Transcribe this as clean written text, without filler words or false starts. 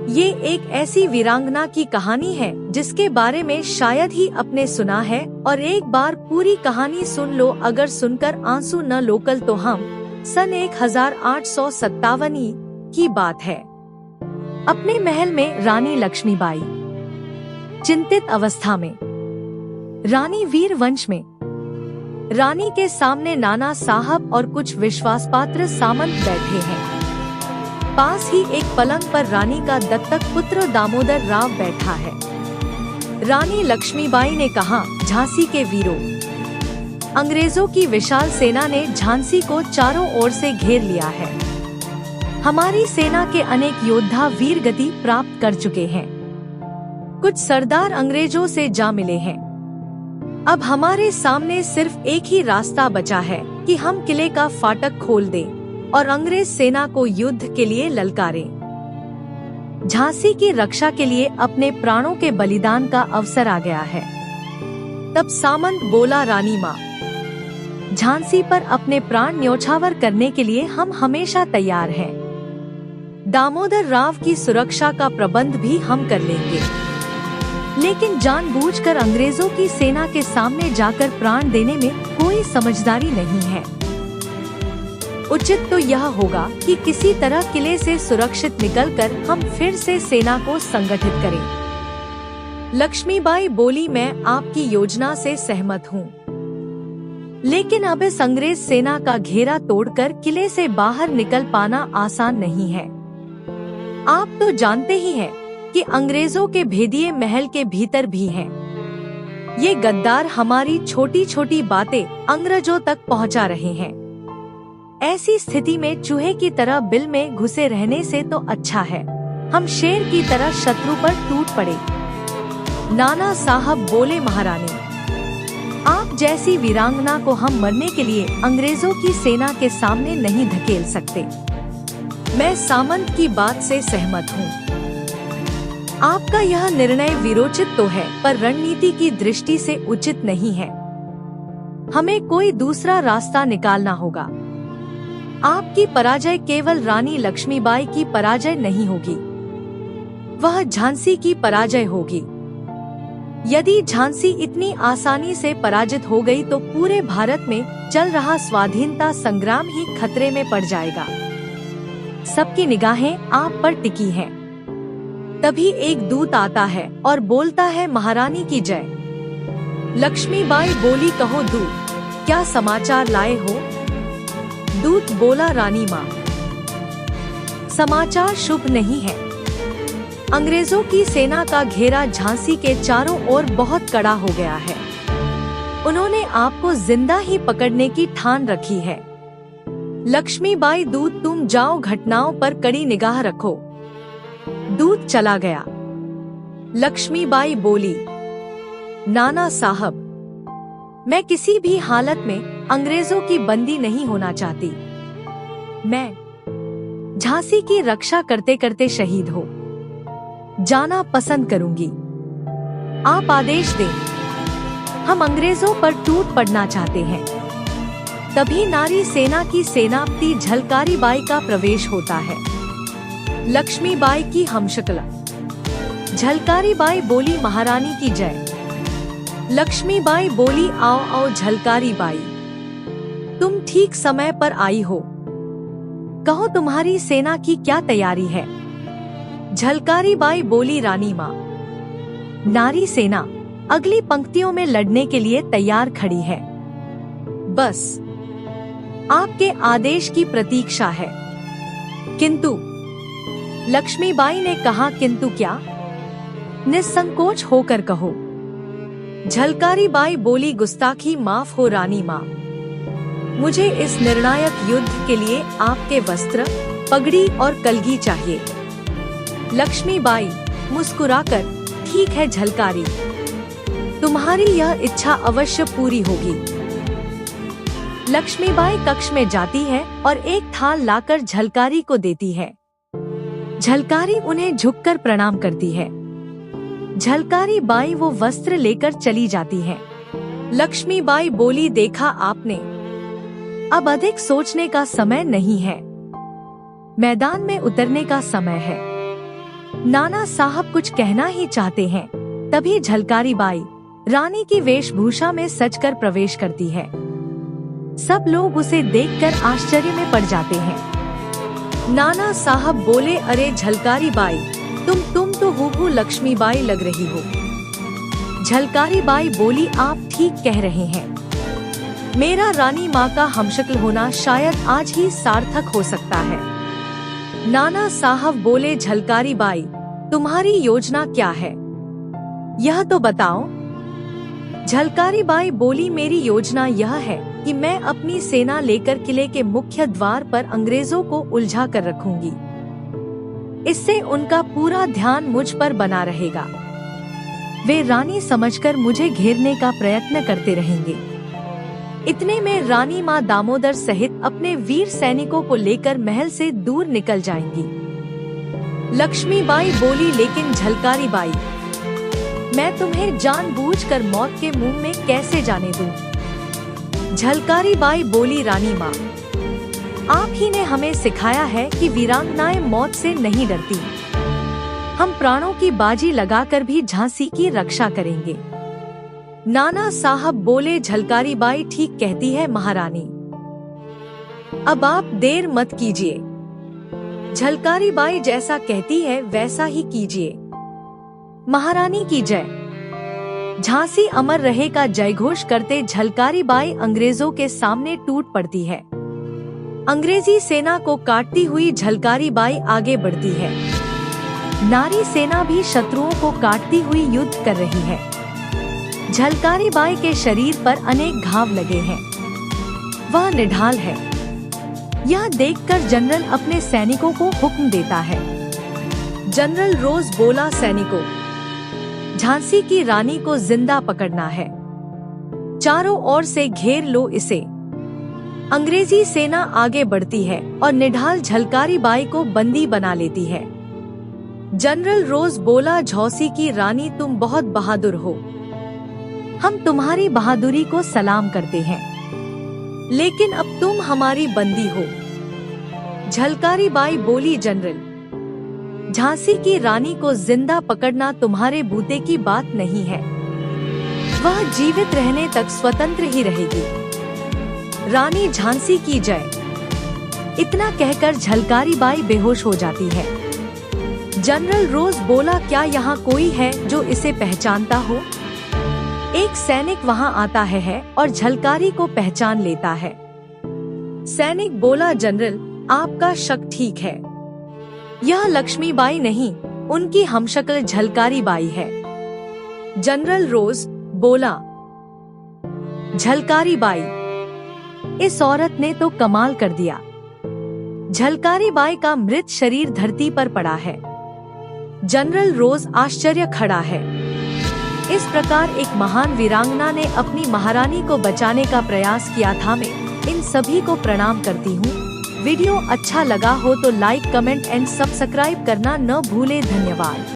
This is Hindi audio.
ये एक ऐसी वीरांगना की कहानी है जिसके बारे में शायद ही आपने सुना है, और एक बार पूरी कहानी सुन लो। अगर सुनकर आंसू न लोकल तो हम सन 1857 की बात है। अपने महल में रानी लक्ष्मीबाई चिंतित अवस्था में। रानी वीर वंश में रानी के सामने नाना साहब और कुछ विश्वासपात्र सामंत बैठे हैं। पास ही एक पलंग पर रानी का दत्तक पुत्र दामोदर राव बैठा है। रानी लक्ष्मीबाई ने कहा, झांसी के वीरों, अंग्रेजों की विशाल सेना ने झांसी को चारों ओर से घेर लिया है। हमारी सेना के अनेक योद्धा वीर गति प्राप्त कर चुके हैं। कुछ सरदार अंग्रेजों से जा मिले हैं। अब हमारे सामने सिर्फ एक ही रास्ता बचा है कि हम किले का फाटक खोल दें और अंग्रेज सेना को युद्ध के लिए ललकारें। झांसी की रक्षा के लिए अपने प्राणों के बलिदान का अवसर आ गया है। तब सामंत बोला, रानी माँ, झांसी पर अपने प्राण न्योछावर करने के लिए हम हमेशा तैयार हैं। दामोदर राव की सुरक्षा का प्रबंध भी हम कर लेंगे, लेकिन जानबूझकर अंग्रेजों की सेना के सामने जाकर प्राण देने में कोई समझदारी नहीं है। उचित तो यह होगा कि किसी तरह किले से सुरक्षित निकलकर हम फिर से सेना को संगठित करें। लक्ष्मीबाई बोली, मैं आपकी योजना से सहमत हूँ, लेकिन अब इस अंग्रेज सेना का घेरा तोड़कर किले से बाहर निकल पाना आसान नहीं है। आप तो जानते ही हैं कि अंग्रेजों के भेदिए महल के भीतर भी हैं। ये गद्दार हमारी छोटी छोटी बातें अंग्रेजों तक पहुंचा रहे हैं। ऐसी स्थिति में चूहे की तरह बिल में घुसे रहने से तो अच्छा है हम शेर की तरह शत्रु पर टूट पड़े। नाना साहब बोले, महारानी, आप जैसी वीरांगना को हम मरने के लिए अंग्रेजों की सेना के सामने नहीं धकेल सकते। मैं सामंत की बात से सहमत हूँ। आपका यह निर्णय वीरोचित तो है, पर रणनीति की दृष्टि से उचित नहीं है। हमें कोई दूसरा रास्ता निकालना होगा। आपकी पराजय केवल रानी लक्ष्मीबाई की पराजय नहीं होगी, वह झांसी की पराजय होगी। यदि झांसी इतनी आसानी से पराजित हो गई तो पूरे भारत में चल रहा स्वाधीनता संग्राम ही खतरे में पड़ जाएगा। सबकी निगाहें आप पर टिकी हैं। तभी एक दूत आता है और बोलता है, महारानी की जय। लक्ष्मीबाई बोली, कहो दूत, क्या समाचार लाए हो? दूत बोला, रानी माँ, समाचार शुभ नहीं है। अंग्रेजों की सेना का घेरा झांसी के चारों ओर बहुत कड़ा हो गया है। उन्होंने आपको जिंदा ही पकड़ने की ठान रखी है। लक्ष्मीबाई, दूत तुम जाओ, घटनाओं पर कड़ी निगाह रखो। दूत चला गया। लक्ष्मीबाई बोली, नाना साहब, मैं किसी भी हालत में अंग्रेजों की बंदी नहीं होना चाहती। मैं झांसी की रक्षा करते करते शहीद हो जाना पसंद करूंगी। आप आदेश दें, हम अंग्रेजों पर टूट पड़ना चाहते हैं। तभी नारी सेना की सेनापति झलकारी बाई का प्रवेश होता है। लक्ष्मीबाई की हमशक्ल। झलकारी बाई बोली, महारानी की जय। लक्ष्मीबाई बोली, आओ आओ झलकारी बाई, तुम ठीक समय पर आई हो। कहो तुम्हारी सेना की क्या तैयारी है? झलकारी बाई बोली, रानी माँ, नारी सेना अगली पंक्तियों में लड़ने के लिए तैयार खड़ी है। बस आपके आदेश की प्रतीक्षा है। किंतु, लक्ष्मीबाई ने कहा, किंतु क्या? निसंकोच होकर कहो। झलकारी बाई बोली, गुस्ताखी माफ हो रानी माँ, मुझे इस निर्णायक युद्ध के लिए आपके वस्त्र, पगड़ी और कलगी चाहिए। लक्ष्मीबाई मुस्कुराकर, ठीक है झलकारी, तुम्हारी यह इच्छा अवश्य पूरी होगी। लक्ष्मीबाई कक्ष में जाती है और एक थाल लाकर झलकारी को देती है। झलकारी उन्हें झुककर प्रणाम करती है। झलकारी बाई वो वस्त्र लेकर चली जाती है। लक्ष्मीबाई बोली, देखा आपने, अब अधिक सोचने का समय नहीं है, मैदान में उतरने का समय है। नाना साहब कुछ कहना ही चाहते हैं, तभी झलकारी बाई रानी की वेशभूषा में सजकर प्रवेश करती है। सब लोग उसे देखकर आश्चर्य में पड़ जाते हैं। नाना साहब बोले, अरे झलकारी बाई, तुम तो हूबहू लक्ष्मीबाई लग रही हो। झलकारी बाई बोली, आप ठीक कह रहे हैं, मेरा रानी माँ का हमशक्ल होना शायद आज ही सार्थक हो सकता है। नाना साहब बोले, झलकारी बाई, तुम्हारी योजना क्या है, यह तो बताओ। झलकारी बाई बोली, मेरी योजना यह है कि मैं अपनी सेना लेकर किले के मुख्य द्वार पर अंग्रेजों को उलझा कर रखूंगी। इससे उनका पूरा ध्यान मुझ पर बना रहेगा। वे रानी समझकर मुझे घेरने का प्रयत्न करते रहेंगे। इतने में रानी माँ दामोदर सहित अपने वीर सैनिकों को लेकर महल से दूर निकल जाएंगी। लक्ष्मीबाई बोली, लेकिन झलकारी बाई, मैं तुम्हें जानबूझकर मौत के मुंह में कैसे जाने दूं? झलकारी बाई बोली, रानी माँ, आप ही ने हमें सिखाया है कि वीरांगनाएं मौत से नहीं डरती। हम प्राणों की बाजी लगाकर भी झांसी की रक्षा करेंगे। नाना साहब बोले, झलकारी बाई ठीक कहती है महारानी, अब आप देर मत कीजिए। झलकारी बाई जैसा कहती है वैसा ही कीजिए। महारानी की जय। झांसी अमर रहे का जयघोष करते झलकारी बाई अंग्रेजों के सामने टूट पड़ती है। अंग्रेजी सेना को काटती हुई झलकारी बाई आगे बढ़ती है। नारी सेना भी शत्रुओं को काटती हुई युद्ध कर रही है। झलकारी बाई के शरीर पर अनेक घाव लगे हैं। वह निढाल है। यह देखकर जनरल अपने सैनिकों को हुक्म देता है। जनरल रोज बोला, सैनिकों, झांसी की रानी को जिंदा पकड़ना है। चारों ओर से घेर लो इसे। अंग्रेजी सेना आगे बढ़ती है और निढाल झलकारी बाई को बंदी बना लेती है। जनरल रोज बोला, झांसी की रानी, तुम बहुत बहादुर हो। हम तुम्हारी बहादुरी को सलाम करते हैं, लेकिन अब तुम हमारी बंदी हो। झलकारी बाई बोली, जनरल, झांसी की रानी को जिंदा पकड़ना तुम्हारे बूते की बात नहीं है। वह जीवित रहने तक स्वतंत्र ही रहेगी। रानी झांसी की जय। इतना कहकर झलकारी बाई बेहोश हो जाती है। जनरल रोज बोला, क्या यहाँ कोई है जो इसे पहचानता हो? एक सैनिक वहाँ आता है और झलकारी को पहचान लेता है। सैनिक बोला, जनरल, आपका शक ठीक है। यह लक्ष्मीबाई नहीं, उनकी हमशक्ल झलकारी बाई है। जनरल रोज बोला, झलकारी बाई, इस औरत ने तो कमाल कर दिया। झलकारी बाई का मृत शरीर धरती पर पड़ा है। जनरल रोज आश्चर्य खड़ा है। इस प्रकार एक महान वीरांगना ने अपनी महारानी को बचाने का प्रयास किया था। मैं इन सभी को प्रणाम करती हूँ। वीडियो अच्छा लगा हो तो लाइक, कमेंट एंड सब्सक्राइब करना न भूले। धन्यवाद।